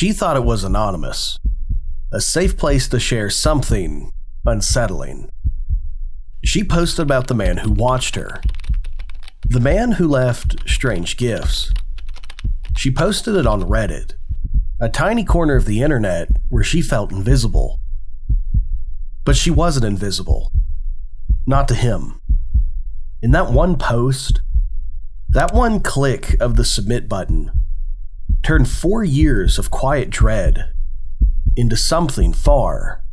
She thought it was anonymous, a safe place to share something unsettling. She posted about the man who watched her, the man who left strange gifts. She posted it on Reddit, a tiny corner of the internet where she felt invisible. But she wasn't invisible. Not to him. In that one post, that one click of the submit button turned 4 years of quiet dread into something far,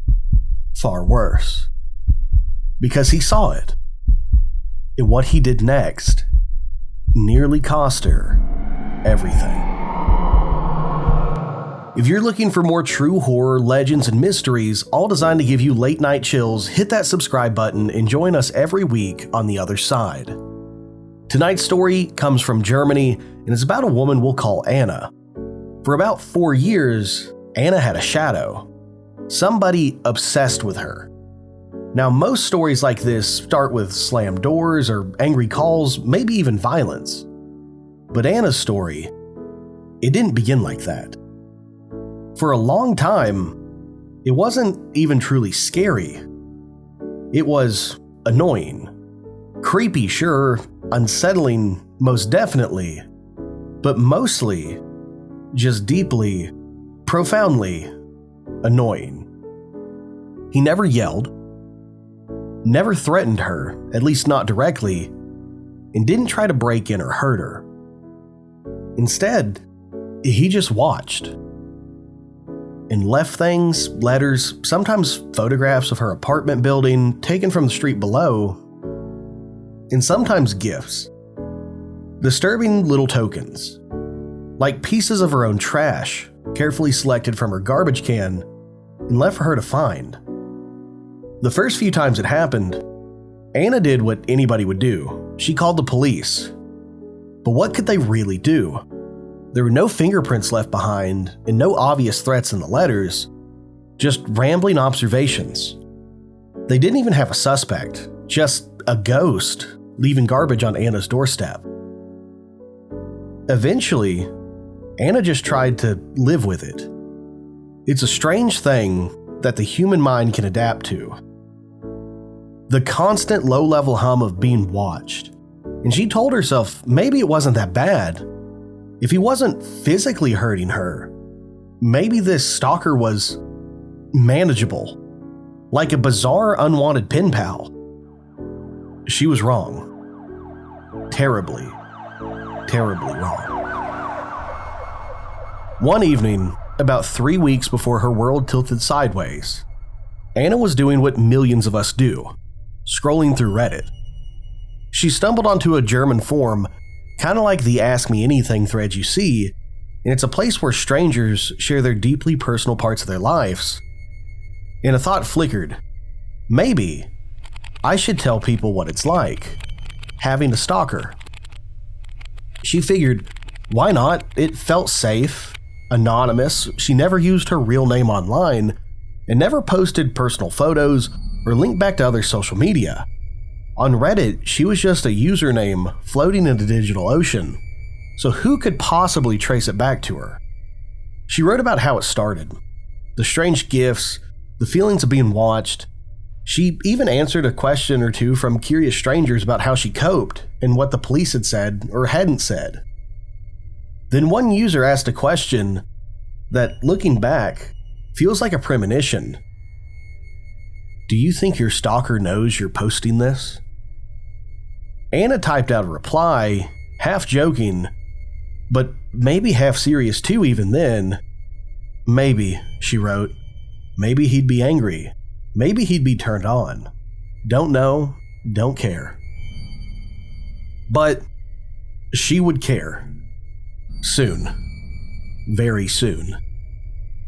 far worse. Because he saw it. And what he did next nearly cost her everything. If you're looking for more true horror, legends, and mysteries, all designed to give you late night chills, hit that subscribe button and join us every week on the other side. Tonight's story comes from Germany and is about a woman we'll call Anna. For about 4 years, Anna had a shadow. Somebody obsessed with her. Now, most stories like this start with slammed doors or angry calls, maybe even violence. But Anna's story, it didn't begin like that. For a long time, it wasn't even truly scary. It was annoying. Creepy, sure. Unsettling, most definitely. But mostly, just deeply, profoundly annoying. He never yelled, never threatened her, at least not directly, and didn't try to break in or hurt her. Instead, he just watched. And left things, letters, sometimes photographs of her apartment building taken from the street below, and sometimes gifts. Disturbing little tokens, like pieces of her own trash, carefully selected from her garbage can and left for her to find. The first few times it happened, Anna did what anybody would do. She called the police. But what could they really do? There were no fingerprints left behind and no obvious threats in the letters, just rambling observations. They didn't even have a suspect, just a ghost leaving garbage on Anna's doorstep. Eventually, Anna just tried to live with it. It's a strange thing that the human mind can adapt to. The constant low-level hum of being watched. And she told herself maybe it wasn't that bad. If he wasn't physically hurting her, maybe this stalker was manageable, like a bizarre unwanted pen pal. She was wrong. Terribly, terribly wrong. One evening, about 3 weeks before her world tilted sideways, Anna was doing what millions of us do, scrolling through Reddit. She stumbled onto a German forum, kind of like the Ask Me Anything thread you see, and it's a place where strangers share their deeply personal parts of their lives. And a thought flickered. Maybe I should tell people what it's like, having a stalker. She figured, why not? It felt safe, anonymous. She never used her real name online, and never posted personal photos or linked back to other social media. On Reddit, she was just a username floating in the digital ocean, so who could possibly trace it back to her? She wrote about how it started, the strange gifts, the feelings of being watched. She even answered a question or two from curious strangers about how she coped and what the police had said or hadn't said. Then one user asked a question that, looking back, feels like a premonition. Do you think your stalker knows you're posting this? Anna typed out a reply, half joking, but maybe half serious too even then. Maybe, she wrote. Maybe he'd be angry. Maybe he'd be turned on. Don't know, don't care. But she would care. Soon. Very soon.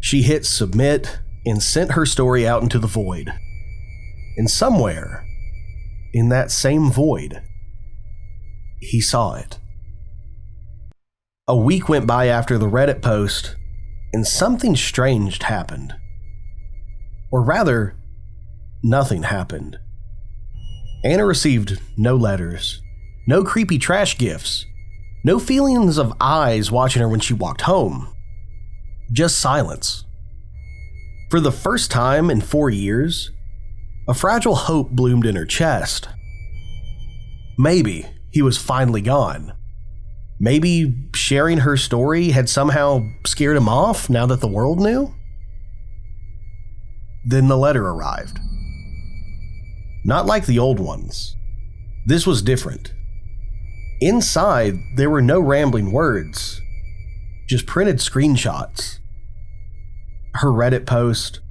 She hit submit and sent her story out into the void. And somewhere, in that same void, he saw it. A week went by after the Reddit post, and something strange happened. Or rather, nothing happened. Anna received no letters, no creepy trash gifts, no feelings of eyes watching her when she walked home. Just silence. For the first time in 4 years, a fragile hope bloomed in her chest. Maybe he was finally gone. Maybe sharing her story had somehow scared him off now that the world knew? Then the letter arrived. Not like the old ones. This was different. Inside, there were no rambling words, just printed screenshots. Her Reddit post,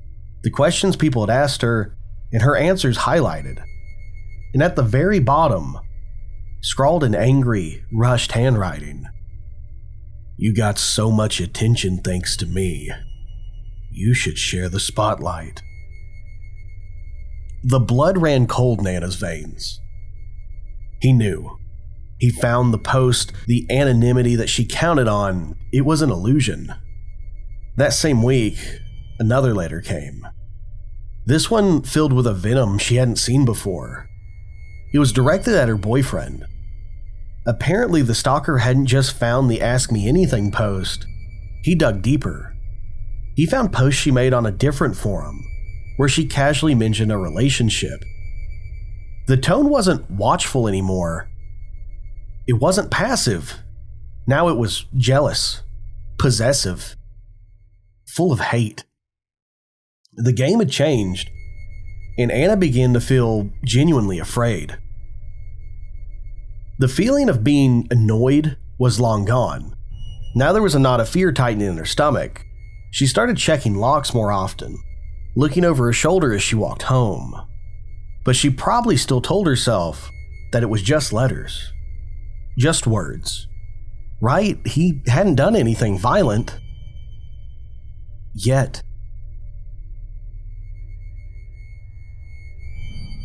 the questions people had asked her, and her answers highlighted. And at the very bottom, scrawled in angry, rushed handwriting, "You got so much attention thanks to me. You should share the spotlight." The blood ran cold in Anna's veins. He knew. He found the post, the anonymity that she counted on. It was an illusion. That same week, another letter came. This one filled with a venom she hadn't seen before. It was directed at her boyfriend. Apparently, the stalker hadn't just found the Ask Me Anything post. He dug deeper. He found posts she made on a different forum, where she casually mentioned a relationship. The tone wasn't watchful anymore. It wasn't passive. Now it was jealous, possessive, full of hate. The game had changed, and Anna began to feel genuinely afraid. The feeling of being annoyed was long gone. Now there was a knot of fear tightening in her stomach. She started checking locks more often, looking over her shoulder as she walked home. But she probably still told herself that it was just letters. Just words. Right? He hadn't done anything violent. Yet.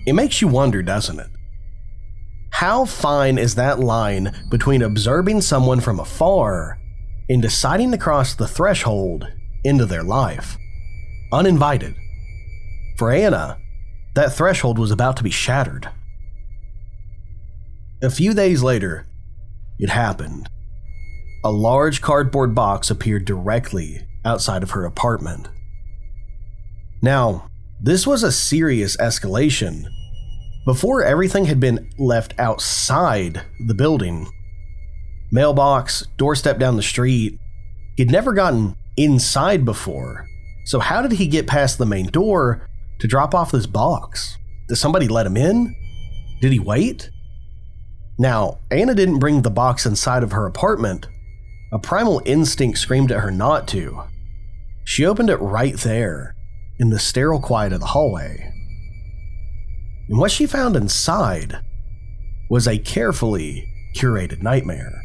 It makes you wonder, doesn't it? How fine is that line between observing someone from afar and deciding to cross the threshold into their life, uninvited? For Anna, that threshold was about to be shattered. A few days later, it happened. A large cardboard box appeared directly outside of her apartment. Now, this was a serious escalation. Before everything had been left outside the building, mailbox, doorstep down the street, he'd never gotten inside before. So how did he get past the main door to drop off this box? Did somebody let him in? Did he wait? Now, Anna didn't bring the box inside of her apartment. A primal instinct screamed at her not to. She opened it right there, in the sterile quiet of the hallway. And what she found inside was a carefully curated nightmare.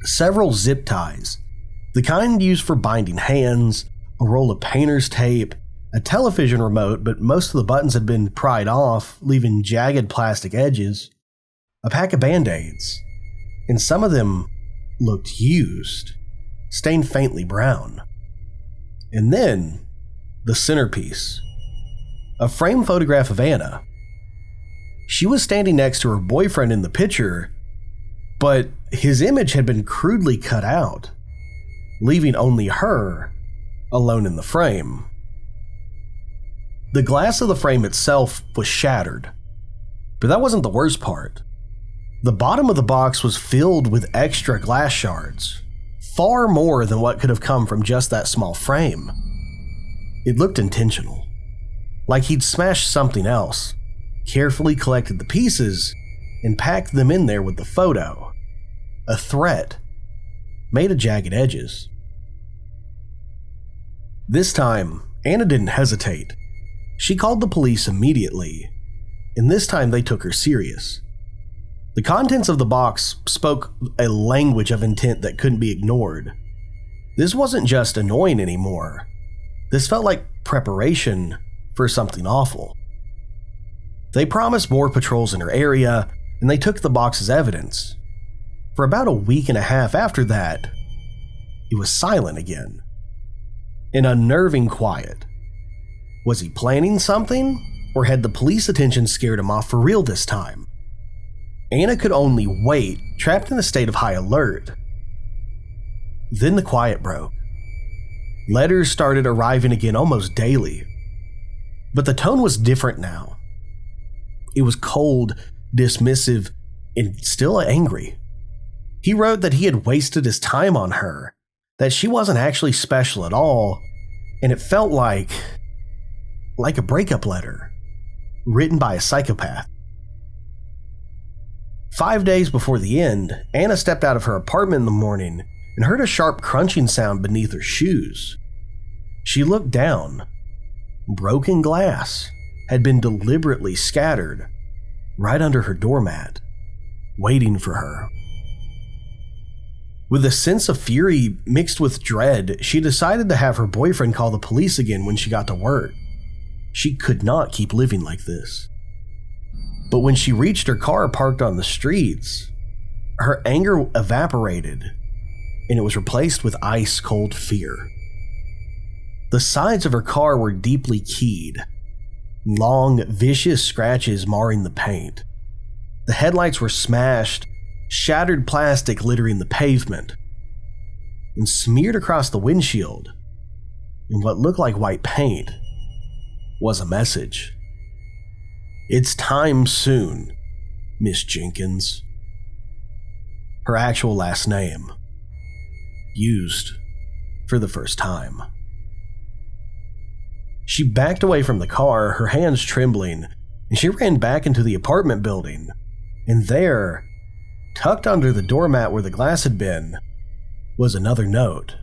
Several zip ties, the kind used for binding hands, a roll of painter's tape, a television remote, but most of the buttons had been pried off, leaving jagged plastic edges, a pack of Band-Aids, and some of them looked used, stained faintly brown. And then, the centerpiece, a framed photograph of Anna. She was standing next to her boyfriend in the picture, but his image had been crudely cut out, leaving only her alone in the frame. The glass of the frame itself was shattered, but that wasn't the worst part. The bottom of the box was filled with extra glass shards, far more than what could have come from just that small frame. It looked intentional, like he'd smashed something else, carefully collected the pieces, and packed them in there with the photo. A threat, made of jagged edges. This time, Anna didn't hesitate. She called the police immediately, and this time they took her serious. The contents of the box spoke a language of intent that couldn't be ignored. This wasn't just annoying anymore. This felt like preparation for something awful. They promised more patrols in her area, and they took the box as evidence. For about a week and a half after that, it was silent again. An unnerving quiet. Was he planning something, or had the police attention scared him off for real this time? Anna could only wait, trapped in a state of high alert. Then the quiet broke. Letters started arriving again almost daily. But the tone was different now. It was cold, dismissive, and still angry. He wrote that he had wasted his time on her, that she wasn't actually special at all, and it felt like a breakup letter written by a psychopath. 5 days before the end, Anna stepped out of her apartment in the morning and heard a sharp crunching sound beneath her shoes. She looked down. Broken glass had been deliberately scattered right under her doormat, waiting for her. With a sense of fury mixed with dread, she decided to have her boyfriend call the police again when she got to work. She could not keep living like this. But when she reached her car parked on the streets, her anger evaporated and it was replaced with ice-cold fear. The sides of her car were deeply keyed, long, vicious scratches marring the paint. The headlights were smashed, shattered plastic littering the pavement, and smeared across the windshield in what looked like white paint was a message. "It's time soon, Miss Jenkins." Her actual last name, used for the first time. She backed away from the car, her hands trembling, and she ran back into the apartment building. And there, tucked under the doormat where the glass had been, was another note.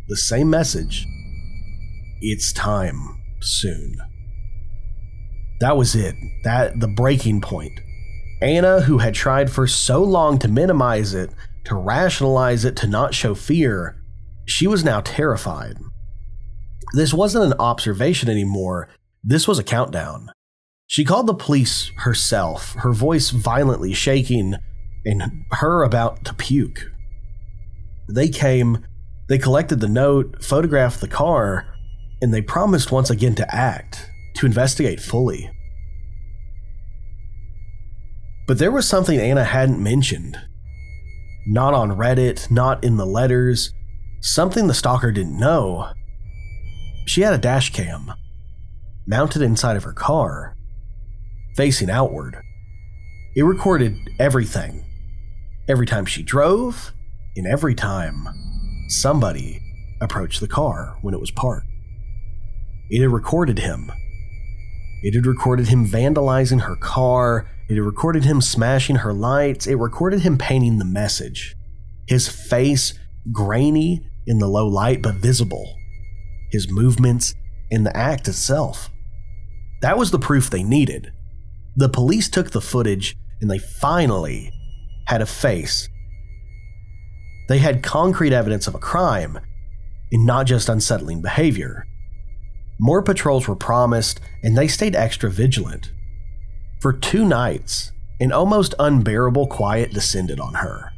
The same message. "It's time soon." That was it. The breaking point. Anna, who had tried for so long to minimize it, to rationalize it, to not show fear, she was now terrified. This wasn't an observation anymore. This was a countdown. She called the police herself, her voice violently shaking and her about to puke. They came, they collected the note, photographed the car, and they promised once again to act, to investigate fully. But there was something Anna hadn't mentioned. Not on Reddit, not in the letters, something the stalker didn't know. She had a dash cam, mounted inside of her car, facing outward. It recorded everything. Every time she drove, and every time somebody approached the car when it was parked. It had recorded him. It had recorded him vandalizing her car. It had recorded him smashing her lights. It recorded him painting the message. His face grainy in the low light but visible. His movements and the act itself. That was the proof they needed. The police took the footage and they finally had a face. They had concrete evidence of a crime and not just unsettling behavior. More patrols were promised and they stayed extra vigilant. For 2 nights, an almost unbearable quiet descended on her.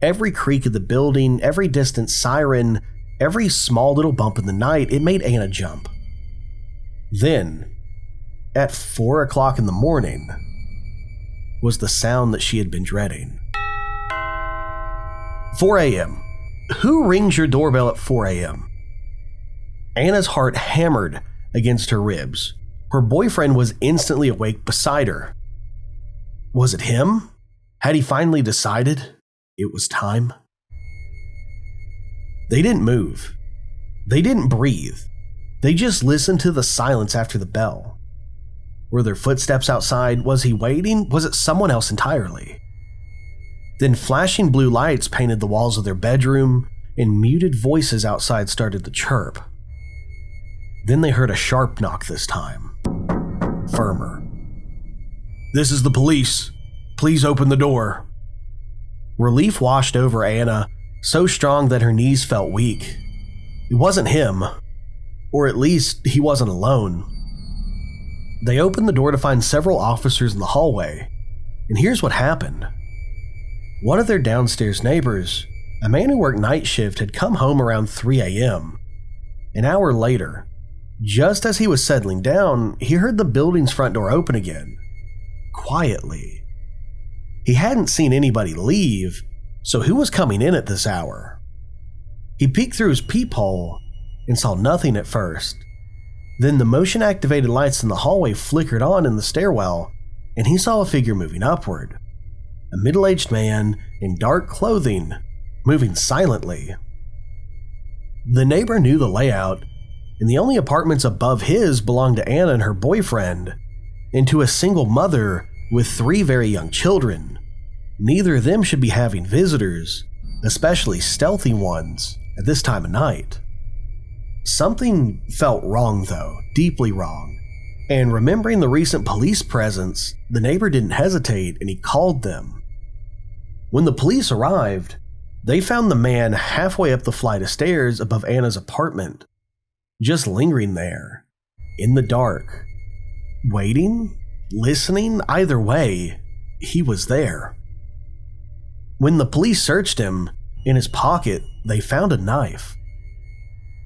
Every creak of the building, every distant siren, every small little bump in the night, it made Anna jump. Then, at 4 o'clock in the morning, was the sound that she had been dreading. 4 a.m. Who rings your doorbell at 4 a.m.? Anna's heart hammered against her ribs. Her boyfriend was instantly awake beside her. Was it him? Had he finally decided it was time? They didn't move. They didn't breathe. They just listened to the silence after the bell. Were there footsteps outside? Was he waiting? Was it someone else entirely? Then flashing blue lights painted the walls of their bedroom, and muted voices outside started to chirp. Then they heard a sharp knock this time. Firmer. "This is the police. Please open the door." Relief washed over Anna, so strong that her knees felt weak. It wasn't him, or at least he wasn't alone. They opened the door to find several officers in the hallway, and here's what happened. One of their downstairs neighbors, a man who worked night shift, had come home around 3 a.m. An hour later, just as he was settling down, he heard the building's front door open again, quietly. He hadn't seen anybody leave, so who was coming in at this hour? He peeked through his peephole and saw nothing at first. Then the motion-activated lights in the hallway flickered on in the stairwell, and he saw a figure moving upward. A middle-aged man in dark clothing, moving silently. The neighbor knew the layout, and the only apartments above his belonged to Anna and her boyfriend, and to a single mother with 3 very young children. Neither of them should be having visitors, especially stealthy ones, at this time of night. Something felt wrong though, deeply wrong, and remembering the recent police presence, the neighbor didn't hesitate and he called them. When the police arrived, they found the man halfway up the flight of stairs above Anna's apartment, just lingering there, in the dark, waiting, listening, either way, he was there. When the police searched him, in his pocket, they found a knife.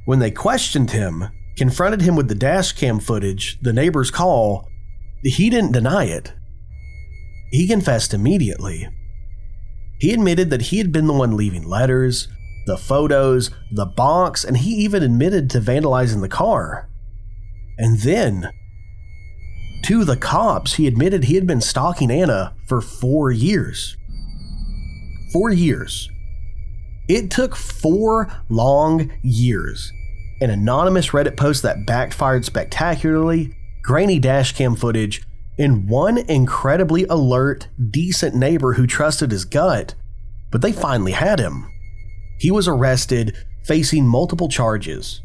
When they questioned him, confronted him with the dash cam footage, the neighbor's call, he didn't deny it. He confessed immediately. He admitted that he had been the one leaving letters, the photos, the box, and he even admitted to vandalizing the car. And then, to the cops, he admitted he had been stalking Anna for 4 years. 4 years. It took 4 long years, an anonymous Reddit post that backfired spectacularly, grainy dashcam footage, and one incredibly alert, decent neighbor who trusted his gut, but they finally had him. He was arrested, facing multiple charges.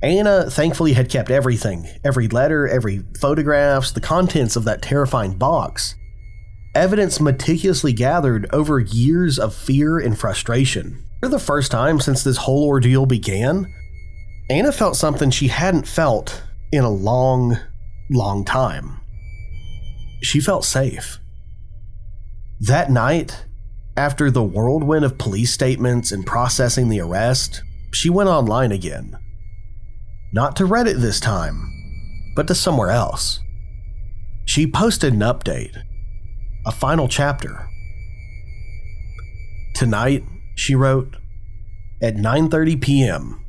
Anna thankfully had kept everything, every letter, every photographs, the contents of that terrifying box. Evidence meticulously gathered over years of fear and frustration. For the first time since this whole ordeal began, Anna felt something she hadn't felt in a long, long time. She felt safe. That night, after the whirlwind of police statements and processing the arrest, she went online again. Not to Reddit this time, but to somewhere else. She posted an update, a final chapter. Tonight, she wrote, at 9:30 p.m.,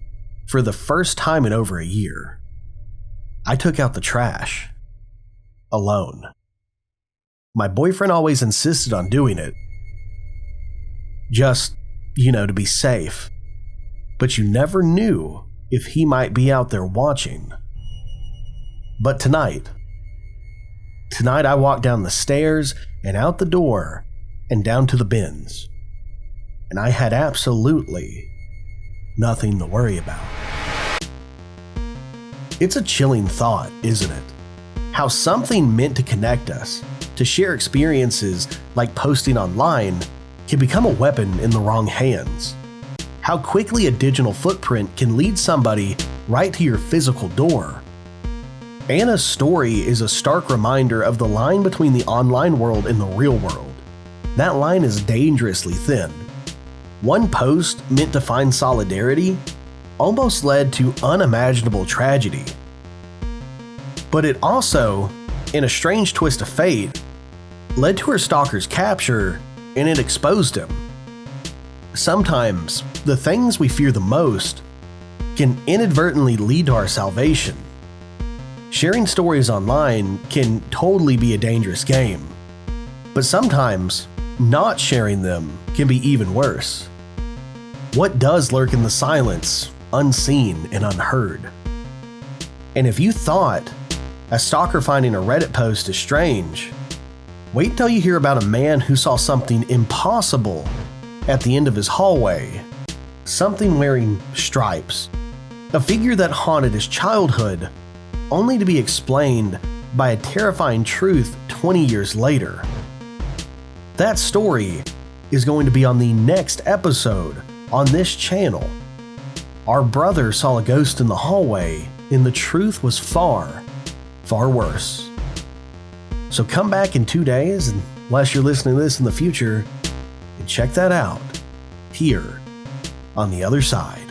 for the first time in over a year, I took out the trash. Alone. My boyfriend always insisted on doing it. Just, to be safe. But you never knew if he might be out there watching. But tonight I walked down the stairs and out the door and down to the bins. And I had absolutely nothing to worry about. It's a chilling thought, isn't it? How something meant to connect us, to share experiences like posting online, can become a weapon in the wrong hands. How quickly a digital footprint can lead somebody right to your physical door. Anna's story is a stark reminder of the line between the online world and the real world. That line is dangerously thin. One post meant to find solidarity almost led to unimaginable tragedy. But it also, in a strange twist of fate, led to her stalker's capture, and it exposed him. Sometimes, the things we fear the most can inadvertently lead to our salvation. Sharing stories online can totally be a dangerous game, but sometimes, not sharing them can be even worse. What does lurk in the silence, unseen and unheard? And if you thought a stalker finding a Reddit post is strange, wait till you hear about a man who saw something impossible at the end of his hallway. Something wearing stripes. A figure that haunted his childhood, only to be explained by a terrifying truth 20 years later. That story is going to be on the next episode on this channel. Our brother saw a ghost in the hallway, and the truth was far, far worse. So come back in 2 days, unless you're listening to this in the future, and check that out here on the other side.